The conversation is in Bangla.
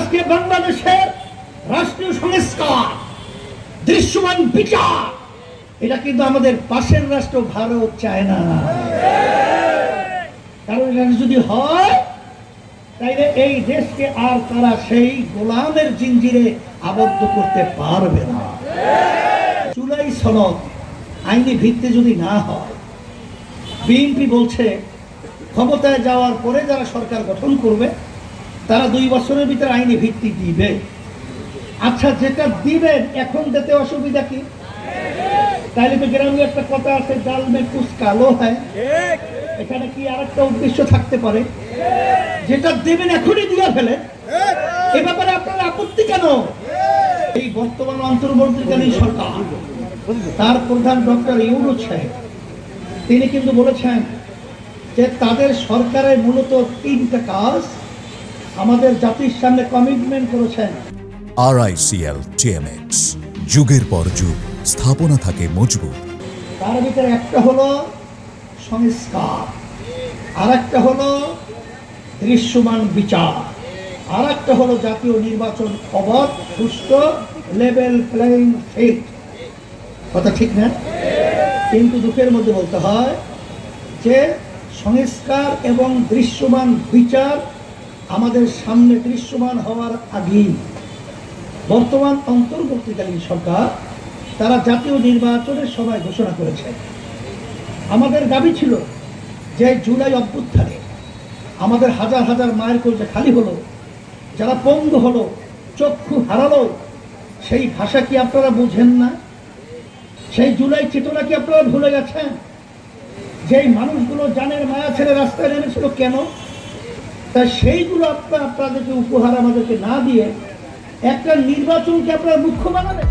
আজকে বাংলাদেশের রাষ্ট্রীয় সংস্কার, দৃশ্যমান বিচার, এটা কিন্তু আমাদের পাশের রাষ্ট্র ভারত চায় না। কারণ এটা যদি হয় তাইলে এই দেশকে আর তারা সেই গোলামের জিঞ্জিরে আবদ্ধ করতে পারবে না। জুলাই সনদ আইনি ভিত্তি যদি না হয়, বিএনপি বলছে ক্ষমতায় যাওয়ার পরে যারা সরকার গঠন করবে তারা 2 বছরের ভিতরে আইনি ভিত্তি দিবে। আচ্ছা, যেটা দিবেন এখন দিতে অসুবিধা কি? তাইলে তো গ্রামে একটা কথা আছে, ডাল মে কুছ কালো হয়। এখানে কি আরেকটা উদ্দেশ্য থাকতে পারে? যেটা দেবেন এখনই দিয়ে ফেলে, এ ব্যাপারে আপনার আপত্তি কেন? এই বর্তমান অন্তর্বর্তীকালীন সরকার, তার প্রধান ডক্টর ইউনূস সাহেব, তিনি কিন্তু বলেছেন যে তাদের সরকারের মূলত 3টা কাজ আমাদের জাতির সামনে কমিটমেন্ট করেছেন। RICL TMX, যুগের পর যুগ স্থাপনা থাকে মজবুত। তার ভিতরে একটা হলো সংস্কার, আর একটা হলো দৃশ্যমান বিচার, আর একটা হলো জাতীয় নির্বাচন অবাধ, সুষ্ঠু, লেভেল প্লেইং ফিল্ড। কথা ঠিক না? কিন্তু দুঃখের মধ্যে বলতে হয় যে সংস্কার এবং দৃশ্যমান বিচার আমাদের সামনে দৃশ্যমান হওয়ার আগেই বর্তমান অন্তর্বর্তীকালীন সরকার তারা জাতীয় নির্বাচনের সময় ঘোষণা করেছে। আমাদের দাবি ছিল যে জুলাই অভ্যুত্থানে আমাদের হাজার হাজার মায়ের কলজা খালি হলো, যারা পঙ্গু হলো, চক্ষু হারালো, সেই ভাষা কি আপনারা বুঝেন না? সেই জুলাই চেতনা কি আপনারা ভুলে গেছেন? যেই মানুষগুলো জানের মায়া ছেড়ে রাস্তায় নেমেছিল কেন? তা সেইগুলো আপনাদেরকে উপহার আমাদেরকে না দিয়ে একটা নির্বাচনকে আপনারা মুখ্য বানাবেন।